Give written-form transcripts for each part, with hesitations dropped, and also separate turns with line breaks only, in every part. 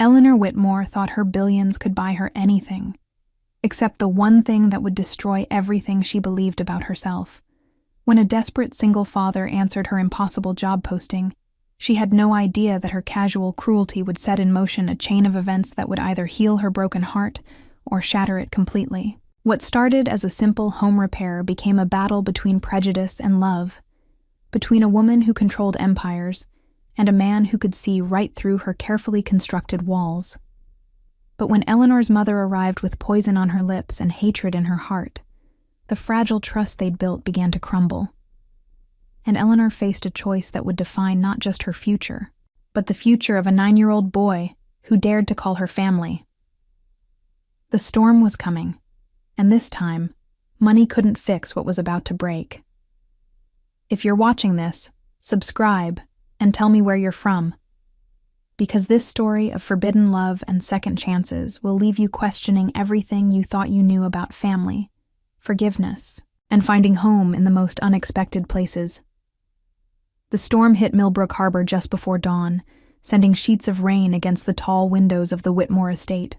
Eleanor Whitmore thought her billions could buy her anything, except the one thing that would destroy everything she believed about herself. When a desperate single father answered her impossible job posting, she had no idea that her casual cruelty would set in motion a chain of events that would either heal her broken heart or shatter it completely. What started as a simple home repair became a battle between prejudice and love, between a woman who controlled empires and a man who could see right through her carefully constructed walls. But when Eleanor's mother arrived with poison on her lips and hatred in her heart, the fragile trust they'd built began to crumble. And Eleanor faced a choice that would define not just her future, but the future of a 9-year-old boy who dared to call her family. The storm was coming, and this time, money couldn't fix what was about to break. If you're watching this, subscribe and tell me where you're from, because this story of forbidden love and second chances will leave you questioning everything you thought you knew about family, forgiveness, and finding home in the most unexpected places. The storm hit Millbrook Harbor just before dawn, sending sheets of rain against the tall windows of the Whitmore estate.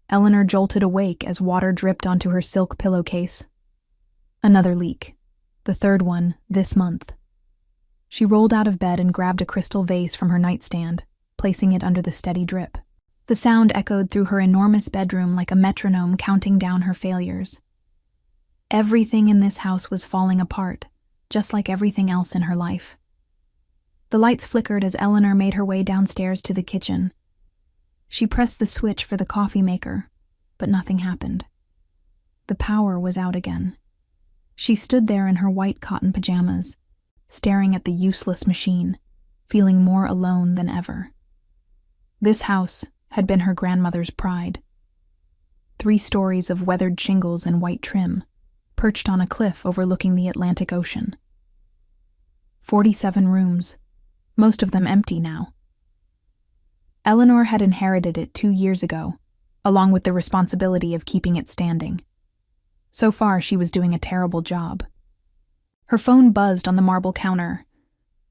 Eleanor jolted awake as water dripped onto her silk pillowcase. Another leak, the third one this month. She rolled out of bed and grabbed a crystal vase from her nightstand, placing it under the steady drip. The sound echoed through her enormous bedroom like a metronome counting down her failures. Everything in this house was falling apart, just like everything else in her life. The lights flickered as Eleanor made her way downstairs to the kitchen. She pressed the switch for the coffee maker, but nothing happened. The power was out again. She stood there in her white cotton pajamas, staring at the useless machine, feeling more alone than ever. This house had been her grandmother's pride. 3 stories of weathered shingles and white trim, perched on a cliff overlooking the Atlantic Ocean. 47 rooms, most of them empty now. Eleanor had inherited it 2 years ago, along with the responsibility of keeping it standing. So far, she was doing a terrible job. Her phone buzzed on the marble counter.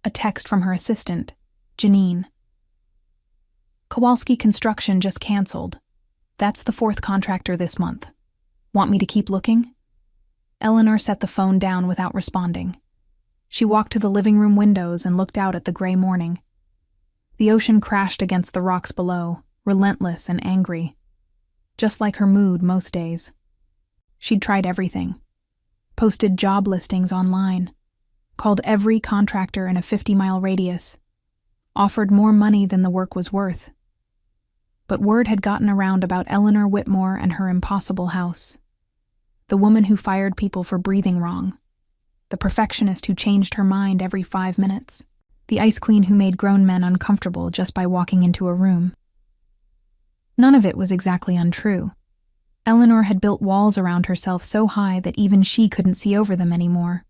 A text from her assistant, Janine. Kowalski Construction just canceled. That's the 4th contractor this month. Want me to keep looking? Eleanor set the phone down without responding. She walked to the living room windows and looked out at the gray morning. The ocean crashed against the rocks below, relentless and angry. Just like her mood most days. She'd tried everything. Posted job listings online. Called every contractor in a 50-mile radius. Offered more money than the work was worth. But word had gotten around about Eleanor Whitmore and her impossible house. The woman who fired people for breathing wrong. The perfectionist who changed her mind every 5 minutes. The ice queen who made grown men uncomfortable just by walking into a room. None of it was exactly untrue. Eleanor had built walls around herself so high that even she couldn't see over them anymore.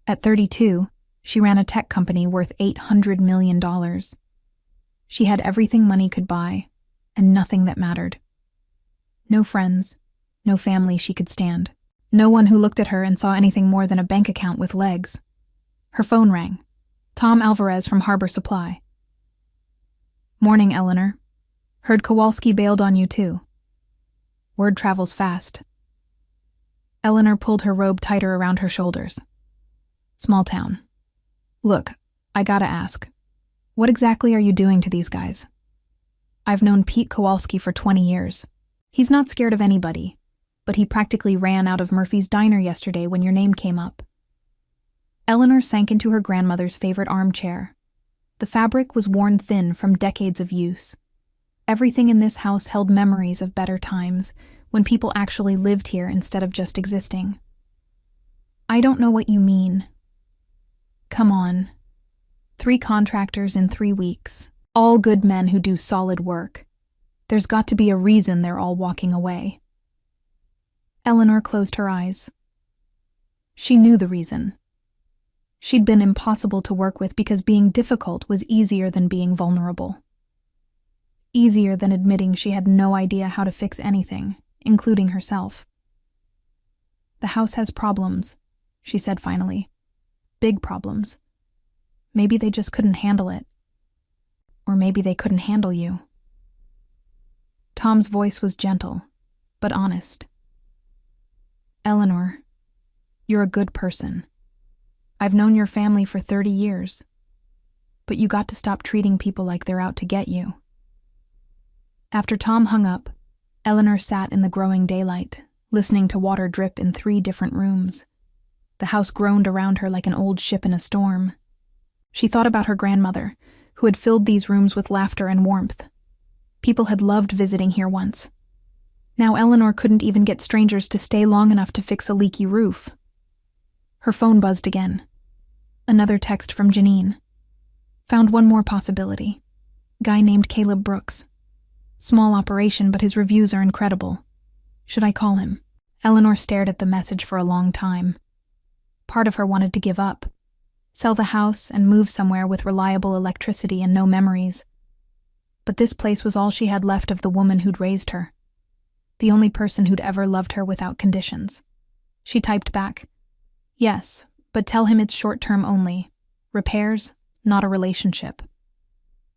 At 32, she ran a tech company worth $800 million. She had everything money could buy, and nothing that mattered. No friends, no family she could stand. No one who looked at her and saw anything more than a bank account with legs. Her phone rang. Tom Alvarez from Harbor Supply. Morning, Eleanor. Heard Kowalski bailed on you too. Word travels fast. Eleanor pulled her robe tighter around her shoulders. Small town. Look, I gotta ask. What exactly are you doing to these guys? I've known Pete Kowalski for 20 years. He's not scared of anybody, but he practically ran out of Murphy's Diner yesterday when your name came up. Eleanor sank into her grandmother's favorite armchair. The fabric was worn thin from decades of use. Everything in this house held memories of better times, when people actually lived here instead of just existing. I don't know what you mean. Come on. 3 contractors in 3 weeks. All good men who do solid work. There's got to be a reason they're all walking away. Eleanor closed her eyes. She knew the reason. She'd been impossible to work with because being difficult was easier than being vulnerable. Easier than admitting she had no idea how to fix anything, including herself. The house has problems, she said finally. Big problems. Maybe they just couldn't handle it. Or maybe they couldn't handle you. Tom's voice was gentle, but honest. Eleanor, you're a good person. I've known your family for 30 years, but you got to stop treating people like they're out to get you. After Tom hung up, Eleanor sat in the growing daylight, listening to water drip in 3 different rooms. The house groaned around her like an old ship in a storm. She thought about her grandmother, who had filled these rooms with laughter and warmth. People had loved visiting here once. Now Eleanor couldn't even get strangers to stay long enough to fix a leaky roof. Her phone buzzed again. Another text from Janine. Found one more possibility. Guy named Caleb Brooks. Small operation, but his reviews are incredible. Should I call him? Eleanor stared at the message for a long time. Part of her wanted to give up, sell the house and move somewhere with reliable electricity and no memories. But this place was all she had left of the woman who'd raised her. The only person who'd ever loved her without conditions. She typed back, "Yes, but tell him it's short-term only. Repairs, not a relationship."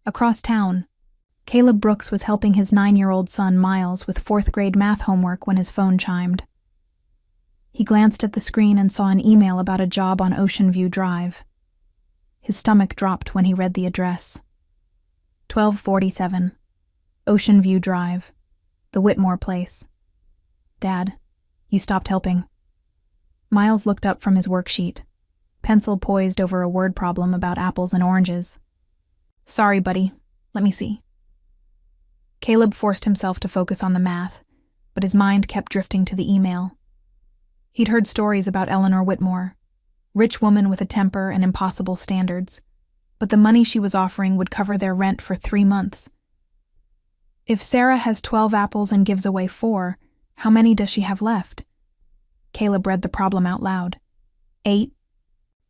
Across town, Caleb Brooks was helping his 9-year-old son Miles with 4th-grade math homework when his phone chimed. He glanced at the screen and saw an email about a job on Ocean View Drive. His stomach dropped when he read the address. 1247, Ocean View Drive, the Whitmore place. "Dad, you stopped helping." Miles looked up from his worksheet, pencil poised over a word problem about apples and oranges. "Sorry, buddy. Let me see." Caleb forced himself to focus on the math, but his mind kept drifting to the email. He'd heard stories about Eleanor Whitmore, rich woman with a temper and impossible standards, but the money she was offering would cover their rent for 3 months. If Sarah has 12 apples and gives away 4, how many does she have left? Caleb read the problem out loud. 8.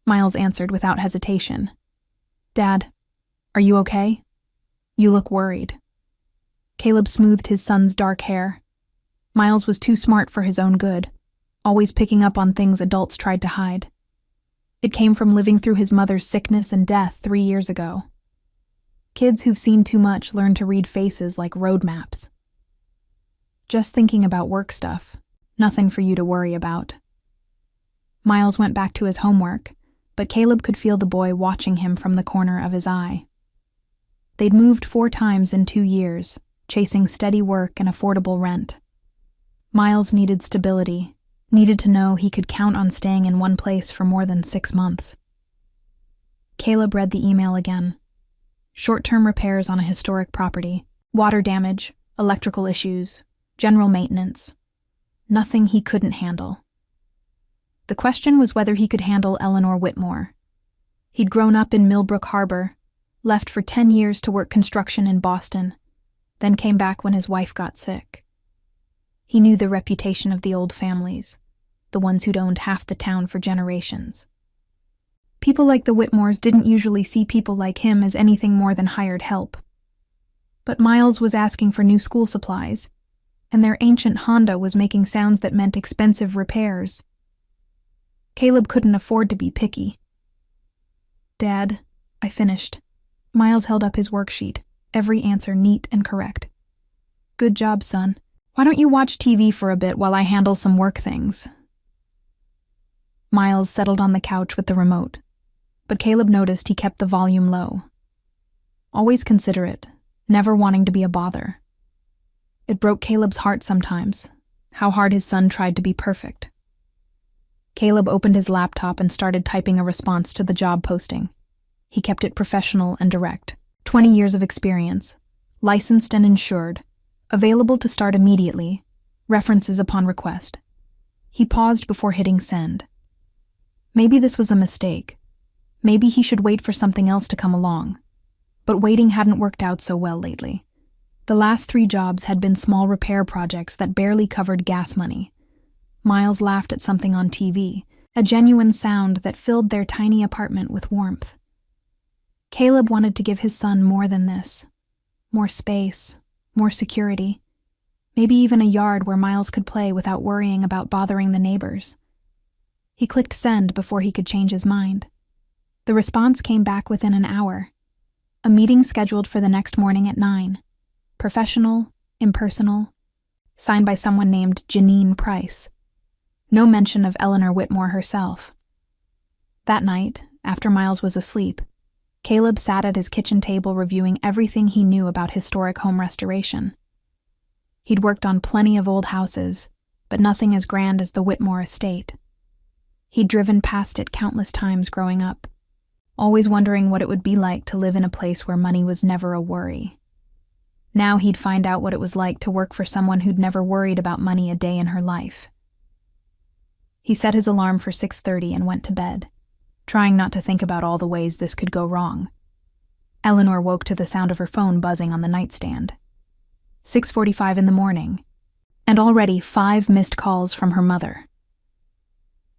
Miles answered without hesitation. "Dad, are you okay? You look worried." Caleb smoothed his son's dark hair. Miles was too smart for his own good, always picking up on things adults tried to hide. It came from living through his mother's sickness and death 3 years ago. Kids who've seen too much learn to read faces like road maps. "Just thinking about work stuff. Nothing for you to worry about." Miles went back to his homework, but Caleb could feel the boy watching him from the corner of his eye. They'd moved 4 times in 2 years, chasing steady work and affordable rent. Miles needed stability, needed to know he could count on staying in one place for more than 6 months. Caleb read the email again. Short-term repairs on a historic property, water damage, electrical issues, general maintenance. Nothing he couldn't handle. The question was whether he could handle Eleanor Whitmore. He'd grown up in Millbrook Harbor, left for 10 years to work construction in Boston, then came back when his wife got sick. He knew the reputation of the old families, the ones who'd owned half the town for generations. People like the Whitmores didn't usually see people like him as anything more than hired help. But Miles was asking for new school supplies, and their ancient Honda was making sounds that meant expensive repairs. Caleb couldn't afford to be picky. "Dad, I finished." Miles held up his worksheet, every answer neat and correct. "Good job, son. Why don't you watch TV for a bit while I handle some work things?" Miles settled on the couch with the remote, but Caleb noticed he kept the volume low. Always considerate, never wanting to be a bother. It broke Caleb's heart sometimes, how hard his son tried to be perfect. Caleb opened his laptop and started typing a response to the job posting. He kept it professional and direct. 20 years of experience, licensed and insured, available to start immediately, references upon request. He paused before hitting send. Maybe this was a mistake. Maybe he should wait for something else to come along. But waiting hadn't worked out so well lately. The last 3 jobs had been small repair projects that barely covered gas money. Miles laughed at something on TV, a genuine sound that filled their tiny apartment with warmth. Caleb wanted to give his son more than this. More space, more security. Maybe even a yard where Miles could play without worrying about bothering the neighbors. He clicked send before he could change his mind. The response came back within an hour. A meeting scheduled for the next morning at 9. Professional, impersonal, signed by someone named Janine Price. No mention of Eleanor Whitmore herself. That night, after Miles was asleep, Caleb sat at his kitchen table reviewing everything he knew about historic home restoration. He'd worked on plenty of old houses, but nothing as grand as the Whitmore estate. He'd driven past it countless times growing up, always wondering what it would be like to live in a place where money was never a worry. Now he'd find out what it was like to work for someone who'd never worried about money a day in her life. He set his alarm for 6:30 and went to bed, trying not to think about all the ways this could go wrong. Eleanor woke to the sound of her phone buzzing on the nightstand. 6:45 in the morning, and already 5 missed calls from her mother.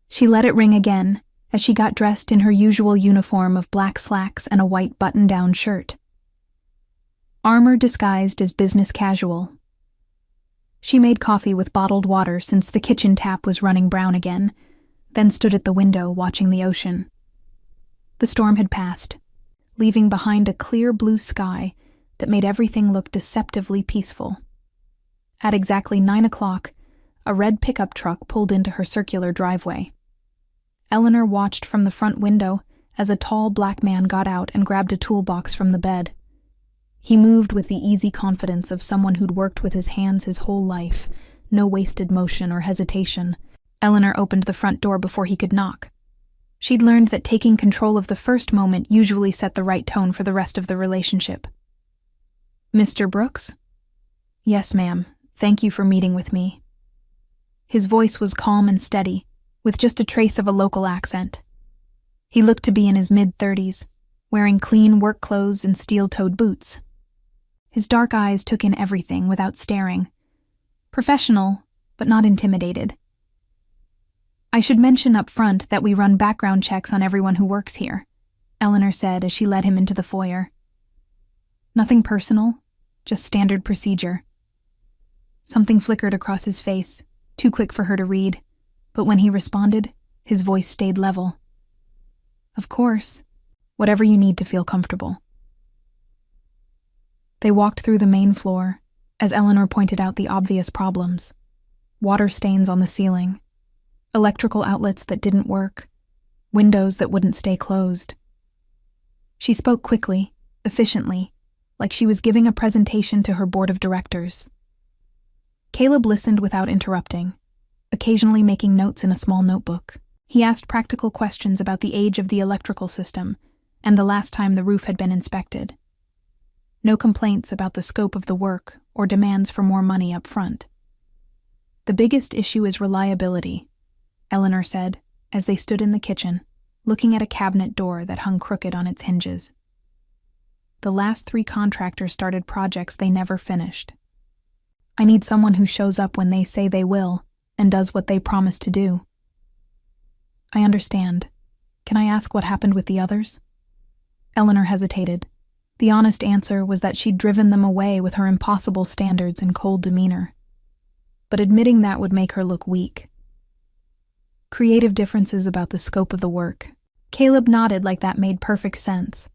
She let it ring again as she got dressed in her usual uniform of black slacks and a white button-down shirt. Armor disguised as business casual. She made coffee with bottled water since the kitchen tap was running brown again, then stood at the window watching the ocean. The storm had passed, leaving behind a clear blue sky that made everything look deceptively peaceful. At exactly 9 o'clock, a red pickup truck pulled into her circular driveway. Eleanor watched from the front window as a tall black man got out and grabbed a toolbox from the bed. He moved with the easy confidence of someone who'd worked with his hands his whole life, no wasted motion or hesitation. Eleanor opened the front door before he could knock. She'd learned that taking control of the first moment usually set the right tone for the rest of the relationship. "Mr. Brooks?" "Yes, ma'am. Thank you for meeting with me." His voice was calm and steady, with just a trace of a local accent. He looked to be in his mid-30s, wearing clean work clothes and steel-toed boots. His dark eyes took in everything without staring. Professional, but not intimidated. "I should mention up front that we run background checks on everyone who works here," Eleanor said as she led him into the foyer. "Nothing personal, just standard procedure." Something flickered across his face, too quick for her to read, but when he responded, his voice stayed level. "Of course, whatever you need to feel comfortable." They walked through the main floor, as Eleanor pointed out the obvious problems. Water stains on the ceiling, electrical outlets that didn't work, windows that wouldn't stay closed. She spoke quickly, efficiently, like she was giving a presentation to her board of directors. Caleb listened without interrupting, occasionally making notes in a small notebook. He asked practical questions about the age of the electrical system and the last time the roof had been inspected. No complaints about the scope of the work or demands for more money up front. "The biggest issue is reliability," Eleanor said, as they stood in the kitchen, looking at a cabinet door that hung crooked on its hinges. "The last 3 contractors started projects they never finished. I need someone who shows up when they say they will and does what they promise to do." "I understand. Can I ask what happened with the others?" Eleanor hesitated. The honest answer was that she'd driven them away with her impossible standards and cold demeanor. But admitting that would make her look weak. Creative differences about the scope of the work. Caleb nodded like that made perfect sense.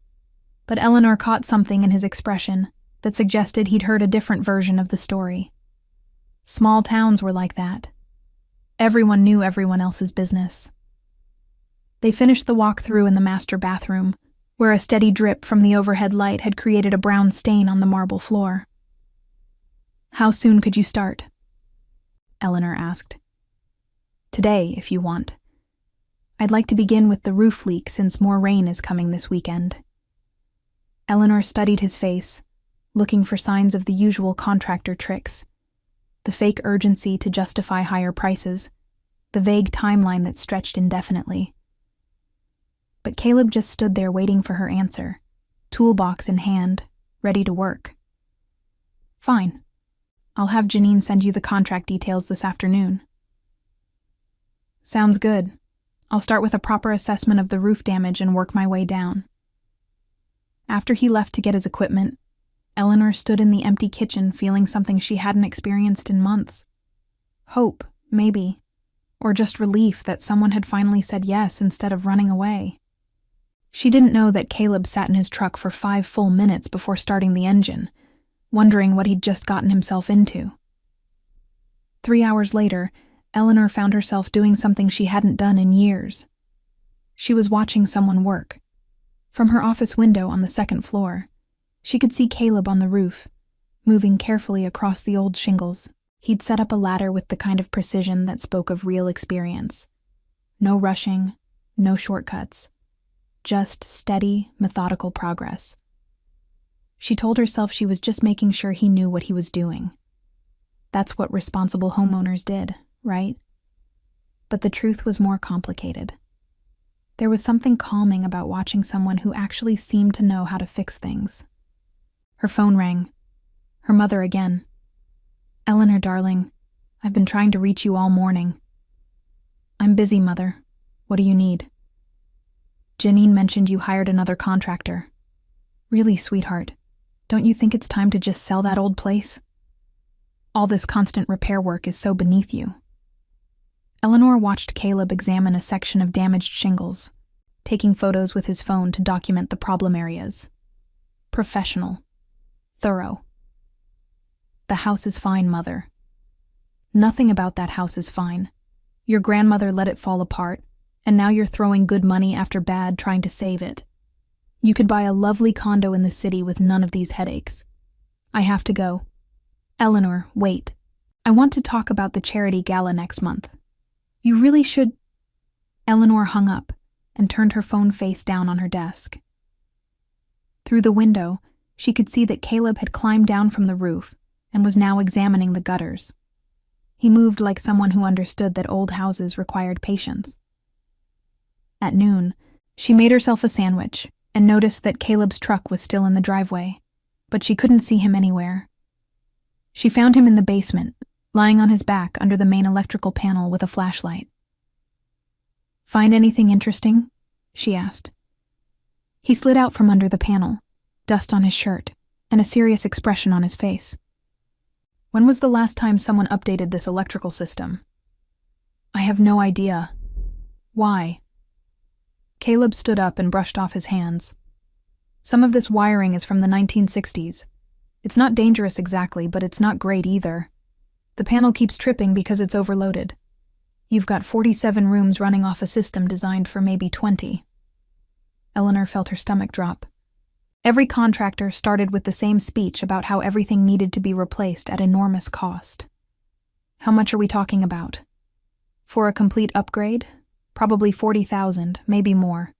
But Eleanor caught something in his expression that suggested he'd heard a different version of the story. Small towns were like that. Everyone knew everyone else's business. They finished the walk-through in the master bathroom, where a steady drip from the overhead light had created a brown stain on the marble floor. "How soon could you start?" Eleanor asked. "Today, if you want. I'd like to begin with the roof leak since more rain is coming this weekend." Eleanor studied his face, looking for signs of the usual contractor tricks. The fake urgency to justify higher prices, the vague timeline that stretched indefinitely. But Caleb just stood there waiting for her answer, toolbox in hand, ready to work. "Fine. I'll have Janine send you the contract details this afternoon." "Sounds good. I'll start with a proper assessment of the roof damage and work my way down." After he left to get his equipment, Eleanor stood in the empty kitchen feeling something she hadn't experienced in months. Hope, maybe, or just relief that someone had finally said yes instead of running away. She didn't know that Caleb sat in his truck for 5 full minutes before starting the engine, wondering what he'd just gotten himself into. 3 hours later, Eleanor found herself doing something she hadn't done in years. She was watching someone work. From her office window on the second floor, she could see Caleb on the roof, moving carefully across the old shingles. He'd set up a ladder with the kind of precision that spoke of real experience. No rushing, no shortcuts. Just steady, methodical progress. She told herself she was just making sure he knew what he was doing. That's what responsible homeowners did, right? But the truth was more complicated. There was something calming about watching someone who actually seemed to know how to fix things. Her phone rang. Her mother again. "Eleanor, darling, I've been trying to reach you all morning." "I'm busy, Mother. What do you need?" "Janine mentioned you hired another contractor." "Really, sweetheart? Don't you think it's time to just sell that old place? All this constant repair work is so beneath you." Eleanor watched Caleb examine a section of damaged shingles, taking photos with his phone to document the problem areas. Professional. Thorough. "The house is fine, Mother." "Nothing about that house is fine. Your grandmother let it fall apart, and now you're throwing good money after bad trying to save it. You could buy a lovely condo in the city with none of these headaches. I have to go." "Eleanor, wait. I want to talk about the charity gala next month. You really should—" Eleanor hung up and turned her phone face down on her desk. Through the window, she could see that Caleb had climbed down from the roof and was now examining the gutters. He moved like someone who understood that old houses required patience. At noon, she made herself a sandwich and noticed that Caleb's truck was still in the driveway, but she couldn't see him anywhere. She found him in the basement, lying on his back under the main electrical panel with a flashlight. "Find anything interesting?" she asked. He slid out from under the panel, dust on his shirt, and a serious expression on his face. "When was the last time someone updated this electrical system?" "I have no idea." "Why?" Caleb stood up and brushed off his hands. "Some of this wiring is from the 1960s. It's not dangerous exactly, but it's not great either. The panel keeps tripping because it's overloaded. You've got 47 rooms running off a system designed for maybe 20. Eleanor felt her stomach drop. Every contractor started with the same speech about how everything needed to be replaced at enormous cost. How much are we talking about? For a complete upgrade? Probably 40,000, maybe more.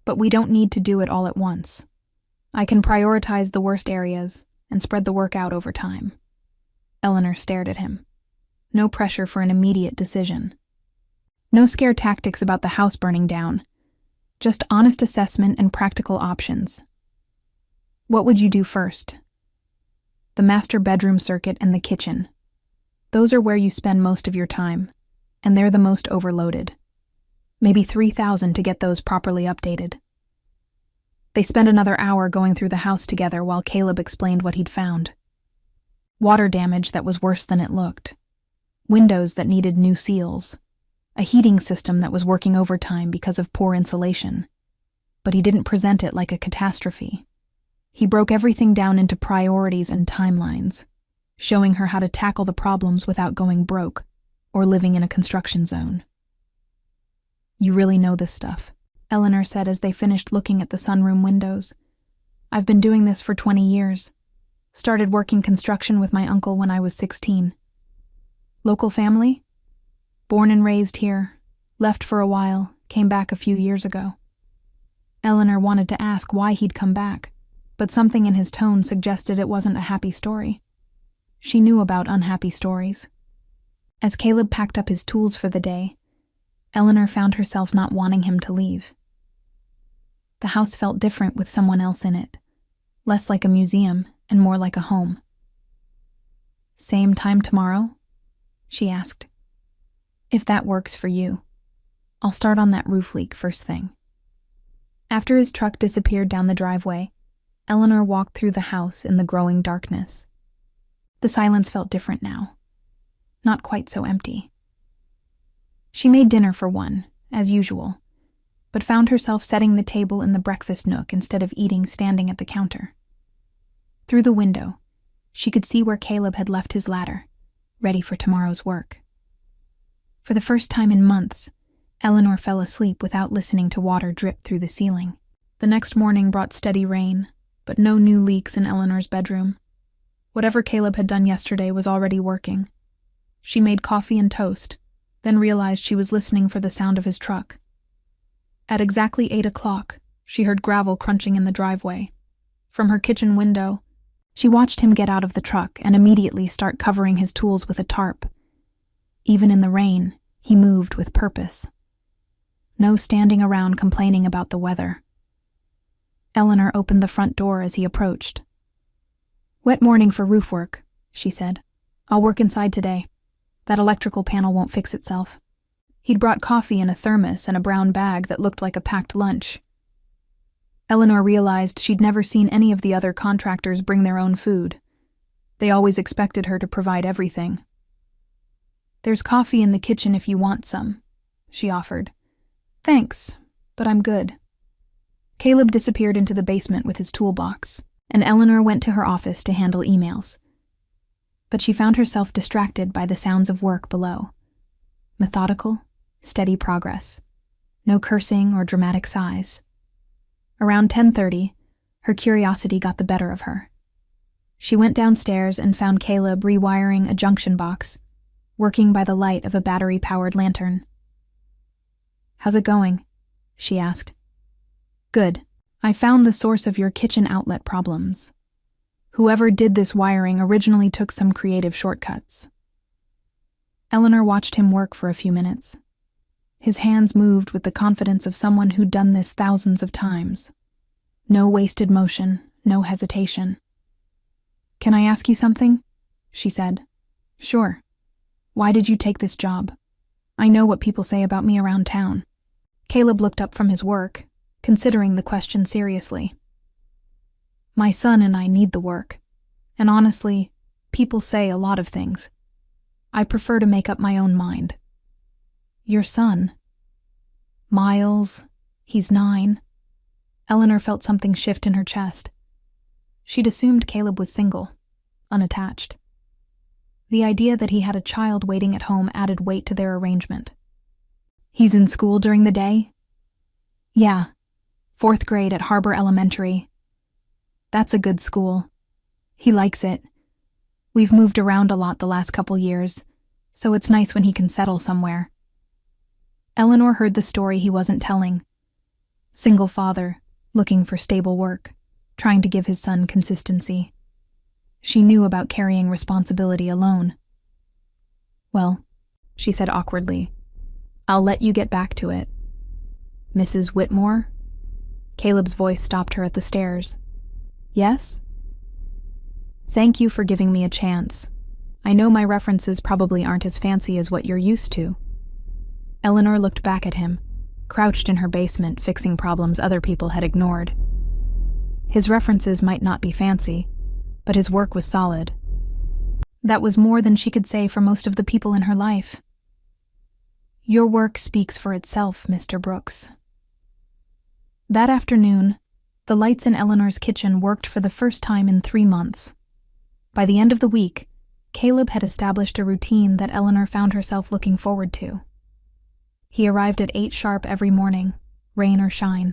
But we don't need to do it all at once. I can prioritize the worst areas and spread the work out over time. Eleanor stared at him. No pressure for an immediate decision. No scare tactics about the house burning down. Just honest assessment and practical options. What would you do first? The master bedroom circuit and the kitchen. Those are where you spend most of your time, and they're the most overloaded. Maybe 3,000 to get those properly updated. They spent another hour going through the house together while Caleb explained what he'd found. Water damage that was worse than it looked. Windows that needed new seals. A heating system that was working overtime because of poor insulation. But he didn't present it like a catastrophe. He broke everything down into priorities and timelines, showing her how to tackle the problems without going broke or living in a construction zone. You really know this stuff, Eleanor said as they finished looking at the sunroom windows. I've been doing this for 20 years. Started working construction with my uncle when I was 16. Local family? Born and raised here. Left for a while, came back a few years ago. Eleanor wanted to ask why he'd come back, but something in his tone suggested it wasn't a happy story. She knew about unhappy stories. As Caleb packed up his tools for the day, Eleanor found herself not wanting him to leave. The house felt different with someone else in it, less like a museum and more like a home. Same time tomorrow? She asked. If that works for you. I'll start on that roof leak first thing. After his truck disappeared down the driveway, Eleanor walked through the house in the growing darkness. The silence felt different now. Not quite so empty. She made dinner for one, as usual, but found herself setting the table in the breakfast nook instead of eating standing at the counter. Through the window, She could see where Caleb had left his ladder, ready for tomorrow's work. For the first time in months, Eleanor fell asleep without listening to water drip through the ceiling. The next morning brought steady rain, but no new leaks in Eleanor's bedroom. Whatever Caleb had done yesterday was already working. She made coffee and toast, then realized she was listening for the sound of his truck. At exactly 8 o'clock, she heard gravel crunching in the driveway. From her kitchen window, she watched him get out of the truck and immediately start covering his tools with a tarp. Even in the rain, he moved with purpose. No standing around complaining about the weather. Eleanor opened the front door as he approached. "Wet morning for roof work," she said. "I'll work inside today. That electrical panel won't fix itself." He'd brought coffee in a thermos and a brown bag that looked like a packed lunch. Eleanor realized she'd never seen any of the other contractors bring their own food. They always expected her to provide everything. "There's coffee in the kitchen if you want some," she offered. "Thanks, but I'm good." Caleb disappeared into the basement with his toolbox, and Eleanor went to her office to handle emails. But she found herself distracted by the sounds of work below. Methodical, steady progress. No cursing or dramatic sighs. Around 10:30, her curiosity got the better of her. She went downstairs and found Caleb rewiring a junction box, working by the light of a battery-powered lantern. "How's it going?" she asked. "Good. I found the source of your kitchen outlet problems. Whoever did this wiring originally took some creative shortcuts." Eleanor watched him work for a few minutes. His hands moved with the confidence of someone who'd done this thousands of times. No wasted motion, no hesitation. "Can I ask you something?" she said. "Sure. Why did you take this job? I know what people say about me around town." Caleb looked up from his work, considering the question seriously. "My son and I need the work. And honestly, people say a lot of things. I prefer to make up my own mind." "Your son?" "Miles. He's 9. Eleanor felt something shift in her chest. She'd assumed Caleb was single, unattached. The idea that he had a child waiting at home added weight to their arrangement. "He's in school during the day?" "Yeah. 4th grade at Harbor Elementary. That's a good school. He likes it. We've moved around a lot the last couple years, so it's nice when he can settle somewhere." Eleanor heard the story he wasn't telling. Single father, looking for stable work, trying to give his son consistency. She knew about carrying responsibility alone. "Well," she said awkwardly, "I'll let you get back to it." "Mrs. Whitmore?" Caleb's voice stopped her at the stairs. "Yes?" "Thank you for giving me a chance. I know my references probably aren't as fancy as what you're used to." Eleanor looked back at him, crouched in her basement fixing problems other people had ignored. His references might not be fancy, but his work was solid. That was more than she could say for most of the people in her life. "Your work speaks for itself, Mr. Brooks." That afternoon, the lights in Eleanor's kitchen worked for the first time in 3 months. By the end of the week, Caleb had established a routine that Eleanor found herself looking forward to. He arrived at 8 sharp every morning, rain or shine.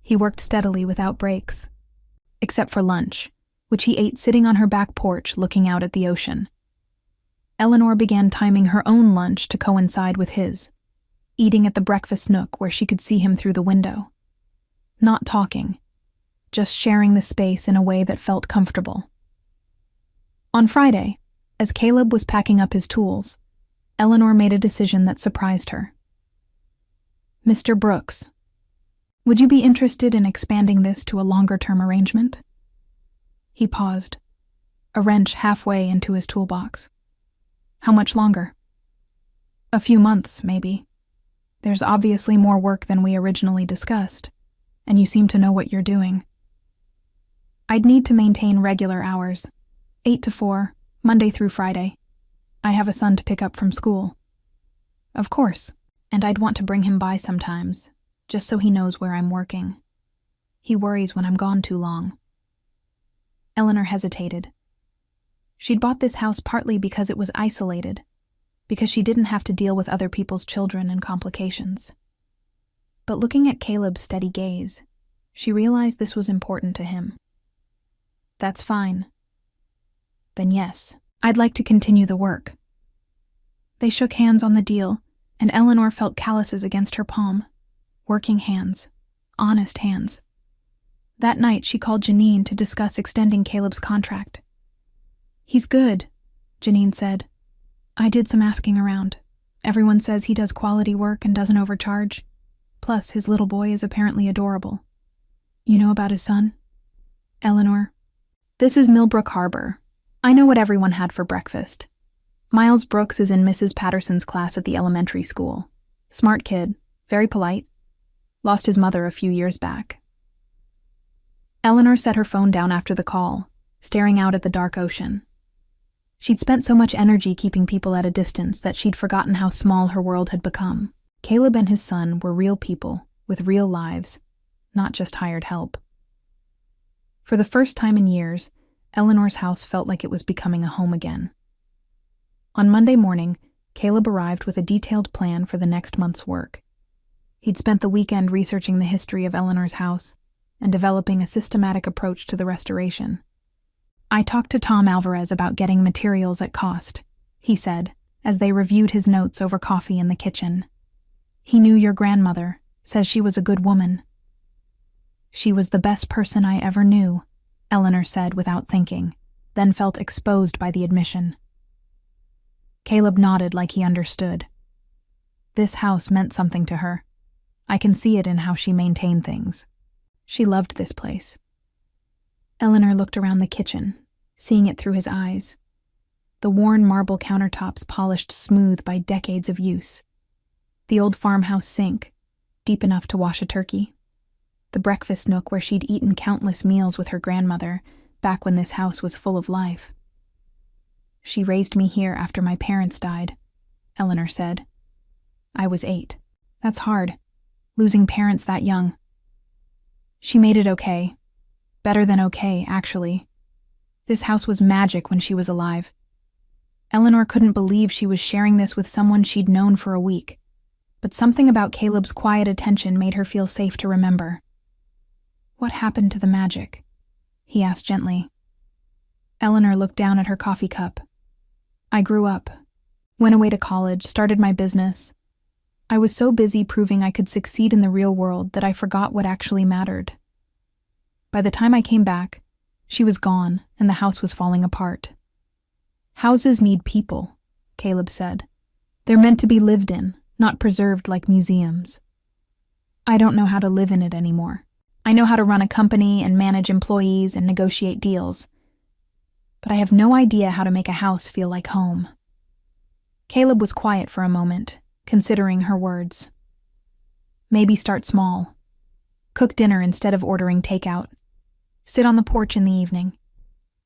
He worked steadily without breaks, except for lunch, which he ate sitting on her back porch looking out at the ocean. Eleanor began timing her own lunch to coincide with his, eating at the breakfast nook where she could see him through the window. Not talking, just sharing the space in a way that felt comfortable. On Friday, as Caleb was packing up his tools, Eleanor made a decision that surprised her. "Mr. Brooks, would you be interested in expanding this to a longer-term arrangement?" He paused, a wrench halfway into his toolbox. "How much longer?" "A few months, maybe. There's obviously more work than we originally discussed, and you seem to know what you're doing." "I'd need to maintain regular hours, 8 to 4, Monday through Friday. I have a son to pick up from school." "Of course, and I'd want to bring him by sometimes, just so he knows where I'm working. He worries when I'm gone too long." Eleanor hesitated, She'd bought this house partly because it was isolated, because she didn't have to deal with other people's children and complications. But looking at Caleb's steady gaze, she realized this was important to him. That's fine. Then yes, I'd like to continue the work. They shook hands on the deal, and Eleanor felt calluses against her palm. Working hands. Honest hands. That night, she called Janine to discuss extending Caleb's contract. He's good, Janine said. I did some asking around. Everyone says he does quality work and doesn't overcharge. Plus, his little boy is apparently adorable. You know about his son? Eleanor. This is Millbrook Harbor. I know what everyone had for breakfast. Miles Brooks is in Mrs. Patterson's class at the elementary school. Smart kid, very polite. Lost his mother a few years back. Eleanor set her phone down after the call, staring out at the dark ocean. She'd spent so much energy keeping people at a distance that she'd forgotten how small her world had become. Caleb and his son were real people with real lives, not just hired help. For the first time in years, Eleanor's house felt like it was becoming a home again. On Monday morning, Caleb arrived with a detailed plan for the next month's work. He'd spent the weekend researching the history of Eleanor's house and developing a systematic approach to the restoration. I talked to Tom Alvarez about getting materials at cost, he said, as they reviewed his notes over coffee in the kitchen. He knew your grandmother, says she was a good woman. She was the best person I ever knew, Eleanor said without thinking, then felt exposed by the admission. Caleb nodded like he understood. This house meant something to her. I can see it in how she maintained things. She loved this place. Eleanor looked around the kitchen, seeing it through his eyes. The worn marble countertops polished smooth by decades of use. The old farmhouse sink, deep enough to wash a turkey. The breakfast nook where she'd eaten countless meals with her grandmother back when this house was full of life. She raised me here after my parents died, Eleanor said. I was 8. That's hard, losing parents that young. She made it okay. Better than okay, actually. This house was magic when she was alive. Eleanor couldn't believe she was sharing this with someone she'd known for a week, but something about Caleb's quiet attention made her feel safe to remember. What happened to the magic? He asked gently. Eleanor looked down at her coffee cup. I grew up, went away to college, started my business. I was so busy proving I could succeed in the real world that I forgot what actually mattered. By the time I came back, she was gone and the house was falling apart. Houses need people, Caleb said. They're meant to be lived in, not preserved like museums. I don't know how to live in it anymore. I know how to run a company and manage employees and negotiate deals. But I have no idea how to make a house feel like home. Caleb was quiet for a moment, considering her words. Maybe start small. Cook dinner instead of ordering takeout. Sit on the porch in the evening.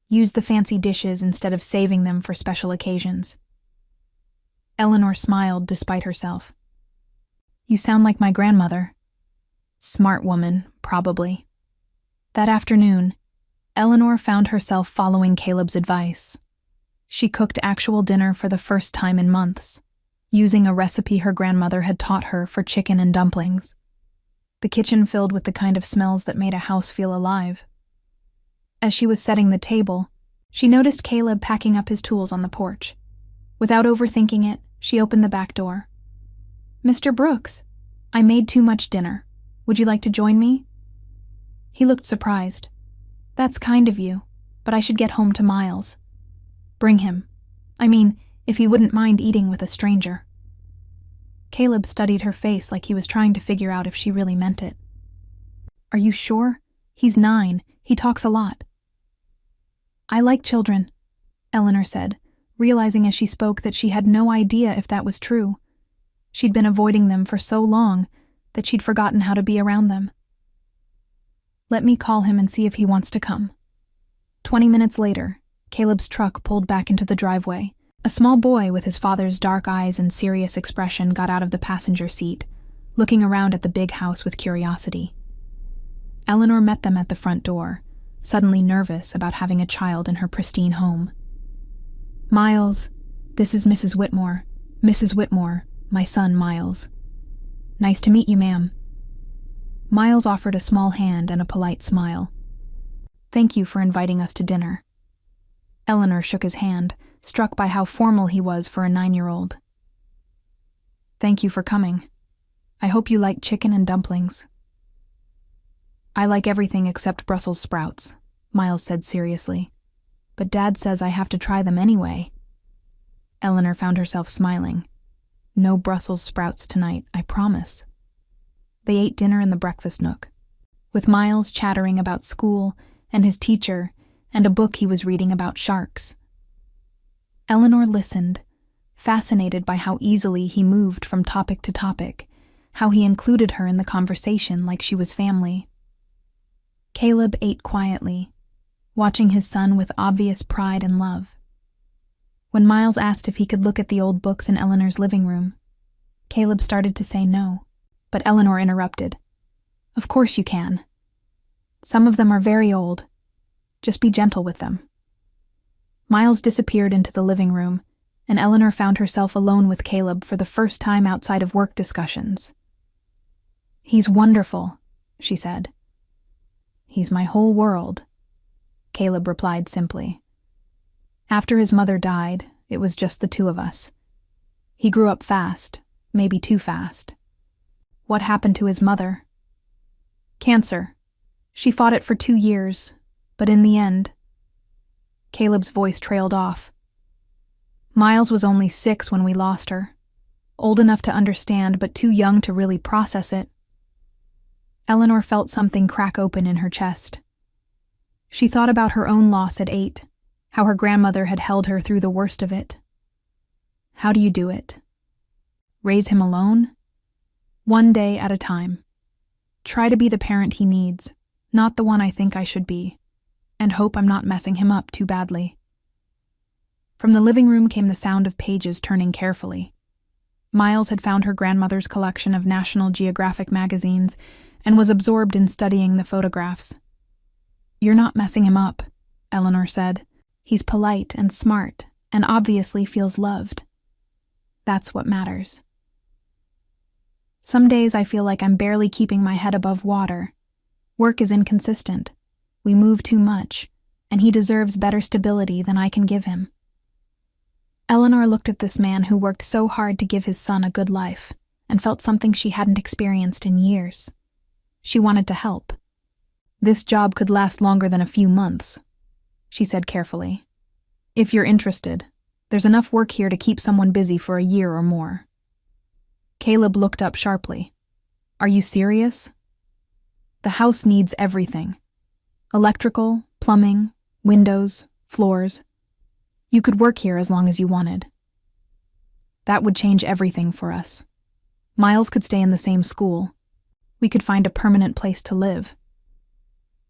Use the fancy dishes instead of saving them for special occasions. Eleanor smiled despite herself. You sound like my grandmother. Smart woman, probably. That afternoon, Eleanor found herself following Caleb's advice. She cooked actual dinner for the first time in months, using a recipe her grandmother had taught her for chicken and dumplings. The kitchen filled with the kind of smells that made a house feel alive. As she was setting the table, she noticed Caleb packing up his tools on the porch. Without overthinking it, she opened the back door. Mr. Brooks, I made too much dinner. Would you like to join me? He looked surprised. That's kind of you, but I should get home to Miles. Bring him. I mean, if he wouldn't mind eating with a stranger. Caleb studied her face like he was trying to figure out if she really meant it. Are you sure? He's 9. He talks a lot. I like children, Eleanor said, realizing as she spoke that she had no idea if that was true. She'd been avoiding them for so long that she'd forgotten how to be around them. Let me call him and see if he wants to come. 20 minutes later, Caleb's truck pulled back into the driveway. A small boy with his father's dark eyes and serious expression got out of the passenger seat, looking around at the big house with curiosity. Eleanor met them at the front door, suddenly nervous about having a child in her pristine home. Miles, this is Mrs. Whitmore. Mrs. Whitmore, my son Miles. Nice to meet you, ma'am. Miles offered a small hand and a polite smile. Thank you for inviting us to dinner. Eleanor shook his hand, struck by how formal he was for a 9-year-old. Thank you for coming. I hope you like chicken and dumplings. I like everything except Brussels sprouts, Miles said seriously. But Dad says I have to try them anyway. Eleanor found herself smiling. No Brussels sprouts tonight, I promise. They ate dinner in the breakfast nook, with Miles chattering about school and his teacher and a book he was reading about sharks. Eleanor listened, fascinated by how easily he moved from topic to topic, how he included her in the conversation like she was family. Caleb ate quietly, watching his son with obvious pride and love. When Miles asked if he could look at the old books in Eleanor's living room, Caleb started to say no, but Eleanor interrupted. Of course you can. Some of them are very old. Just be gentle with them. Miles disappeared into the living room, and Eleanor found herself alone with Caleb for the first time outside of work discussions. He's wonderful, she said. He's my whole world, Caleb replied simply. After his mother died, it was just the two of us. He grew up fast, maybe too fast. What happened to his mother? Cancer. She fought it for 2 years, but in the end... Caleb's voice trailed off. Miles was only 6 when we lost her. Old enough to understand, but too young to really process it. Eleanor felt something crack open in her chest. She thought about her own loss at 8, how her grandmother had held her through the worst of it. How do you do it? Raise him alone? One day at a time. Try to be the parent he needs, not the one I think I should be, and hope I'm not messing him up too badly. From the living room came the sound of pages turning carefully. Miles had found her grandmother's collection of National Geographic magazines and was absorbed in studying the photographs. You're not messing him up, Eleanor said. He's polite and smart and obviously feels loved. That's what matters. Some days I feel like I'm barely keeping my head above water. Work is inconsistent. We move too much, and he deserves better stability than I can give him. Eleanor looked at this man who worked so hard to give his son a good life and felt something she hadn't experienced in years. She wanted to help. This job could last longer than a few months, she said carefully. If you're interested, there's enough work here to keep someone busy for a year or more. Caleb looked up sharply. Are you serious? The house needs everything. Electrical, plumbing, windows, floors. You could work here as long as you wanted. That would change everything for us. Miles could stay in the same school. We could find a permanent place to live.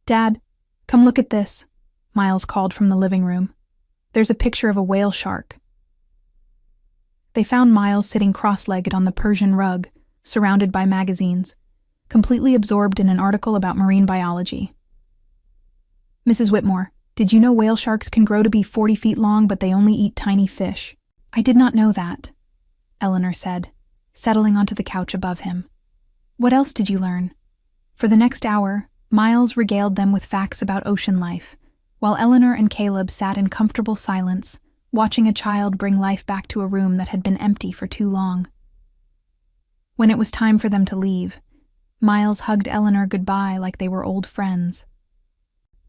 Dad, come look at this, Miles called from the living room. There's a picture of a whale shark. They found Miles sitting cross-legged on the Persian rug, surrounded by magazines, completely absorbed in an article about marine biology. Mrs. Whitmore, did you know whale sharks can grow to be 40 feet long, but they only eat tiny fish? I did not know that, Eleanor said, settling onto the couch above him. What else did you learn? For the next hour, Miles regaled them with facts about ocean life, while Eleanor and Caleb sat in comfortable silence, watching a child bring life back to a room that had been empty for too long. When it was time for them to leave, Miles hugged Eleanor goodbye like they were old friends.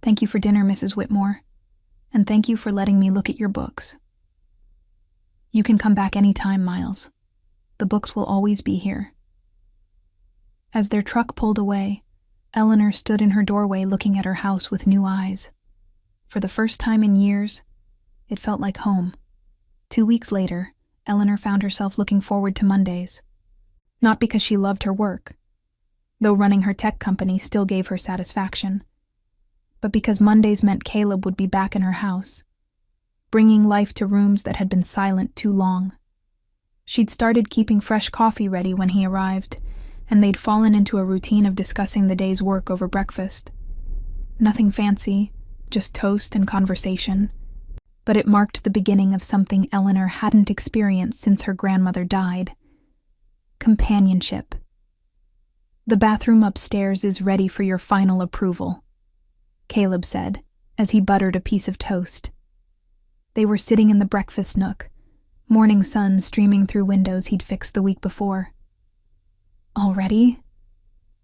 Thank you for dinner, Mrs. Whitmore, and thank you for letting me look at your books. You can come back any time, Miles. The books will always be here. As their truck pulled away, Eleanor stood in her doorway looking at her house with new eyes. For the first time in years, it felt like home. 2 weeks later, Eleanor found herself looking forward to Mondays. Not because she loved her work, though running her tech company still gave her satisfaction, but because Mondays meant Caleb would be back in her house, bringing life to rooms that had been silent too long. She'd started keeping fresh coffee ready when he arrived, and they'd fallen into a routine of discussing the day's work over breakfast. Nothing fancy, just toast and conversation. but it marked the beginning of something Eleanor hadn't experienced since her grandmother died: companionship. "The bathroom upstairs is ready for your final approval," Caleb said, as he buttered a piece of toast. They were sitting in the breakfast nook, morning sun streaming through windows he'd fixed the week before. "Already?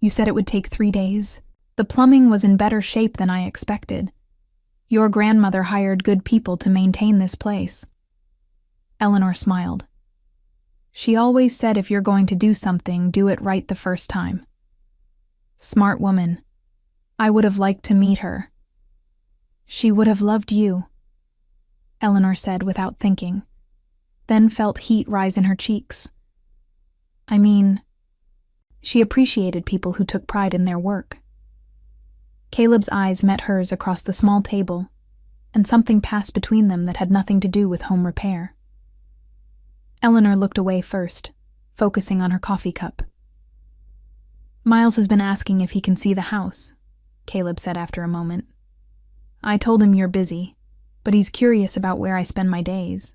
You said it would take 3 days. The plumbing was in better shape than I expected. Your grandmother hired good people to maintain this place." Eleanor smiled. "She always said if you're going to do something, do it right the first time." "Smart woman. I would have liked to meet her." "She would have loved you," Eleanor said without thinking, then felt heat rise in her cheeks. I mean, she appreciated people who took pride in their work. Caleb's eyes met hers across the small table, and something passed between them that had nothing to do with home repair. Eleanor looked away first, focusing on her coffee cup. "Miles has been asking if he can see the house," Caleb said after a moment. "I told him you're busy, but he's curious about where I spend my days.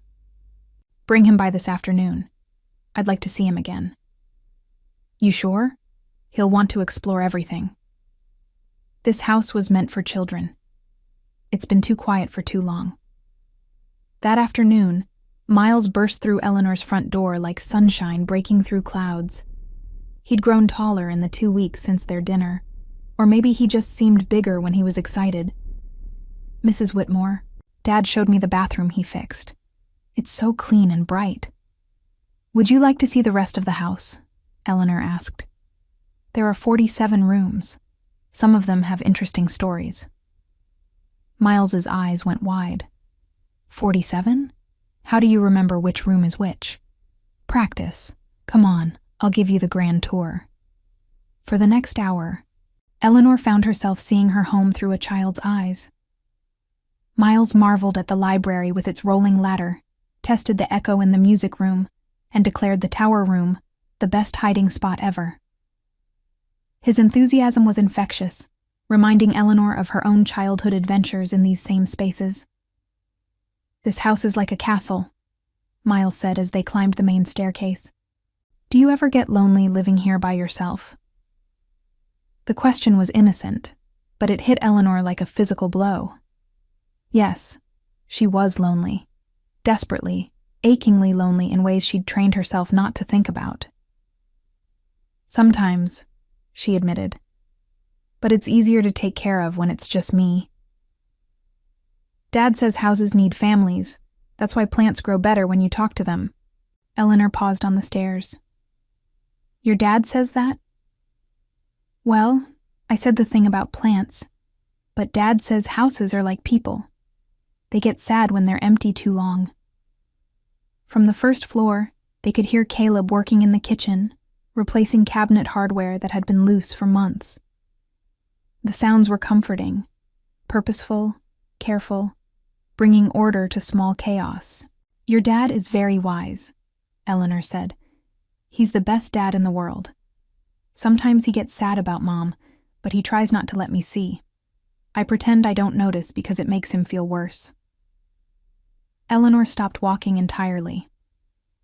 Bring him by this afternoon. I'd like to see him again." "You sure? He'll want to explore everything." This house was meant for children. It's been too quiet for too long. That afternoon, Miles burst through Eleanor's front door like sunshine breaking through clouds. He'd grown taller in the 2 weeks since their dinner, or maybe he just seemed bigger when he was excited. "Mrs. Whitmore, Dad showed me the bathroom he fixed. It's so clean and bright." "Would you like to see the rest of the house?" Eleanor asked. "There are 47 rooms. Some of them have interesting stories." Miles's eyes went wide. 47? How do you remember which room is which? "Practice. Come on, I'll give you the grand tour." For the next hour, Eleanor found herself seeing her home through a child's eyes. Miles marveled at the library with its rolling ladder, tested the echo in the music room, and declared the tower room the best hiding spot ever. His enthusiasm was infectious, reminding Eleanor of her own childhood adventures in these same spaces. "This house is like a castle," Miles said as they climbed the main staircase. "Do you ever get lonely living here by yourself?" The question was innocent, but it hit Eleanor like a physical blow. Yes, she was lonely. Desperately, achingly lonely in ways she'd trained herself not to think about. "Sometimes," she admitted. "But it's easier to take care of when it's just me." "Dad says houses need families. That's why plants grow better when you talk to them." Eleanor paused on the stairs. "Your dad says that?" "Well, I said the thing about plants, but Dad says houses are like people. They get sad when they're empty too long." From the first floor, they could hear Caleb working in the kitchen, replacing cabinet hardware that had been loose for months. The sounds were comforting, purposeful, careful, bringing order to small chaos. "Your dad is very wise," Eleanor said. "He's the best dad in the world. Sometimes he gets sad about Mom, but he tries not to let me see. I pretend I don't notice because it makes him feel worse." Eleanor stopped walking entirely.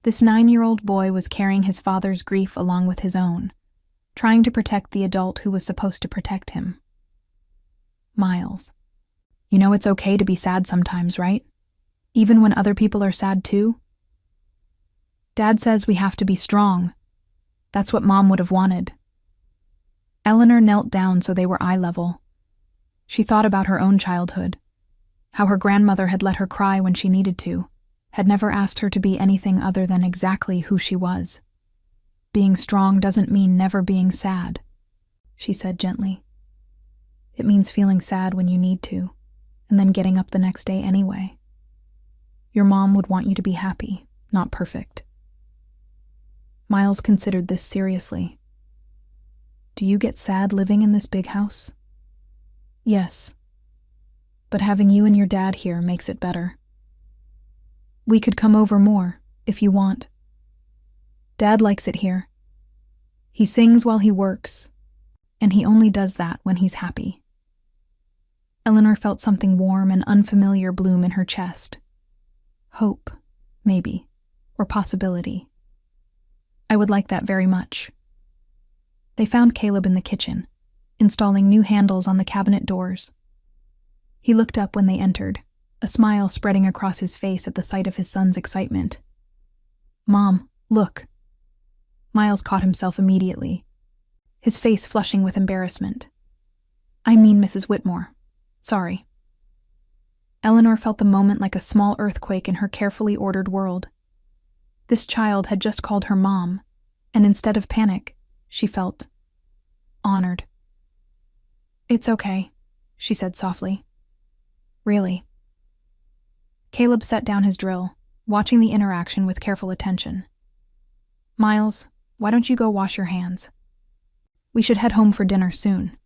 This 9-year-old boy was carrying his father's grief along with his own, trying to protect the adult who was supposed to protect him. "Miles, you know it's okay to be sad sometimes, right? Even when other people are sad too?" "Dad says we have to be strong. That's what Mom would have wanted." Eleanor knelt down so they were eye level. She thought about her own childhood, how her grandmother had let her cry when she needed to, had never asked her to be anything other than exactly who she was. "Being strong doesn't mean never being sad," she said gently. "It means feeling sad when you need to, and then getting up the next day anyway. Your mom would want you to be happy, not perfect." Miles considered this seriously. "Do you get sad living in this big house?" "Yes. But having you and your dad here makes it better. We could come over more, if you want. Dad likes it here. He sings while he works, and he only does that when he's happy." Eleanor felt something warm and unfamiliar bloom in her chest, Hope, maybe, or possibility. I would like that very much. They found Caleb in the kitchen, installing new handles on the cabinet doors. He looked up when they entered, a smile spreading across his face at the sight of his son's excitement. "Mom, look." Miles caught himself immediately, his face flushing with embarrassment. "I mean Mrs. Whitmore. Sorry." Eleanor felt the moment like a small earthquake in her carefully ordered world. This child had just called her mom, and instead of panic, she felt honored. "It's okay," she said softly. "Really." Caleb set down his drill, watching the interaction with careful attention. "Miles, why don't you go wash your hands? We should head home for dinner soon."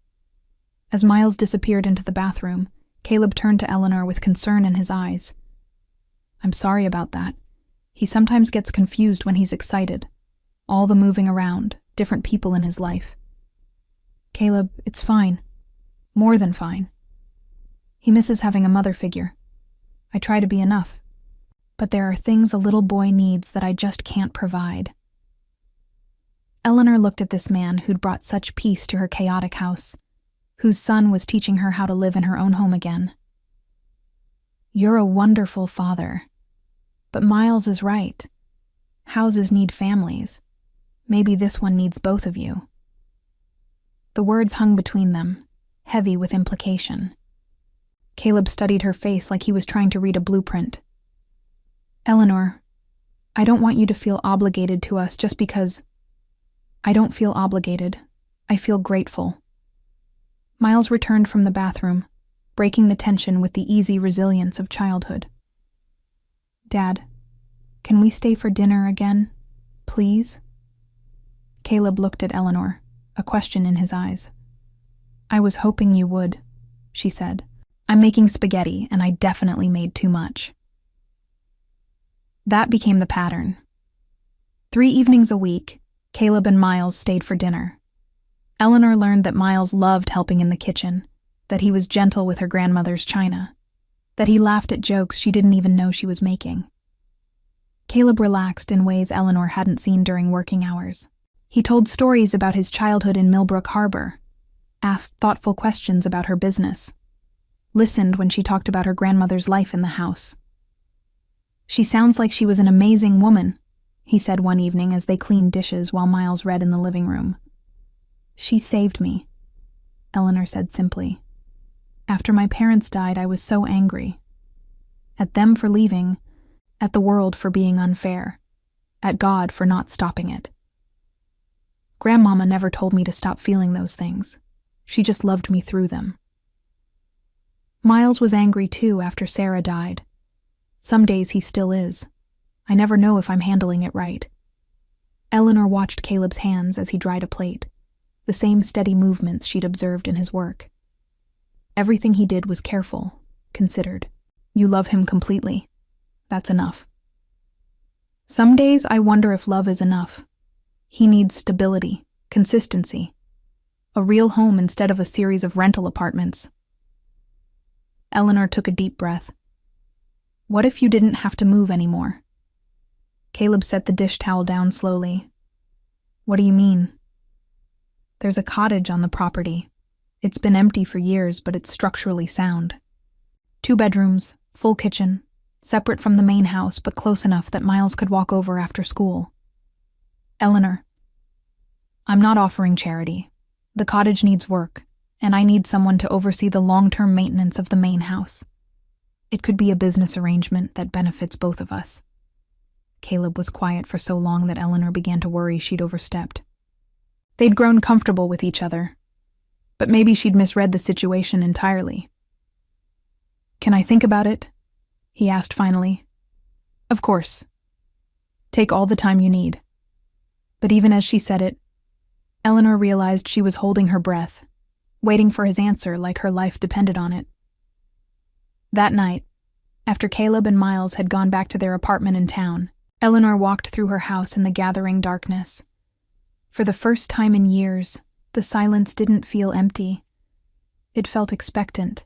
As Miles disappeared into the bathroom, Caleb turned to Eleanor with concern in his eyes. "I'm sorry about that. He sometimes gets confused when he's excited. All the moving around, different people in his life." "Caleb, it's fine. More than fine. He misses having a mother figure. I try to be enough. But there are things a little boy needs that I just can't provide." Eleanor looked at this man who'd brought such peace to her chaotic house, whose son was teaching her how to live in her own home again. "You're a wonderful father. But Miles is right. Houses need families. Maybe this one needs both of you." The words hung between them, heavy with implication. Caleb studied her face like he was trying to read a blueprint. "Eleanor, I don't want you to feel obligated to us just because—" "I don't feel obligated. I feel grateful." Miles returned from the bathroom, breaking the tension with the easy resilience of childhood. "Dad, can we stay for dinner again, please?" Caleb looked at Eleanor, a question in his eyes. "I was hoping you would," she said. "I'm making spaghetti, and I definitely made too much." That became the pattern. 3 evenings a week, Caleb and Miles stayed for dinner. Eleanor learned that Miles loved helping in the kitchen, that he was gentle with her grandmother's china, that he laughed at jokes she didn't even know she was making. Caleb relaxed in ways Eleanor hadn't seen during working hours. He told stories about his childhood in Millbrook Harbor, asked thoughtful questions about her business, listened when she talked about her grandmother's life in the house. "She sounds like she was an amazing woman," he said one evening as they cleaned dishes while Miles read in the living room. "She saved me," Eleanor said simply. "After my parents died, I was so angry. At them for leaving, at the world for being unfair, at God for not stopping it. Grandmama never told me to stop feeling those things. She just loved me through them." Miles was angry too after Sarah died. Some days he still is. I never know if I'm handling it right. Eleanor watched Caleb's hands as he dried a plate, the same steady movements she'd observed in his work. Everything he did was careful, considered. "You love him completely. That's enough." "Some days I wonder if love is enough. He needs stability, consistency. A real home instead of a series of rental apartments." Eleanor took a deep breath. "What if you didn't have to move anymore?" Caleb set the dish towel down slowly. "What do you mean?" "There's a cottage on the property. It's been empty for years, but it's structurally sound. 2 bedrooms, full kitchen, separate from the main house, but close enough that Miles could walk over after school." "Eleanor, I'm not offering charity. The cottage needs work, and I need someone to oversee the long-term maintenance of the main house. It could be a business arrangement that benefits both of us." Caleb was quiet for so long that Eleanor began to worry she'd overstepped. They'd grown comfortable with each other, but maybe she'd misread the situation entirely. "Can I think about it?" he asked finally. "Of course. Take all the time you need." But even as she said it, Eleanor realized she was holding her breath, waiting for his answer like her life depended on it. That night, after Caleb and Miles had gone back to their apartment in town, Eleanor walked through her house in the gathering darkness. For the first time in years, the silence didn't feel empty. It felt expectant,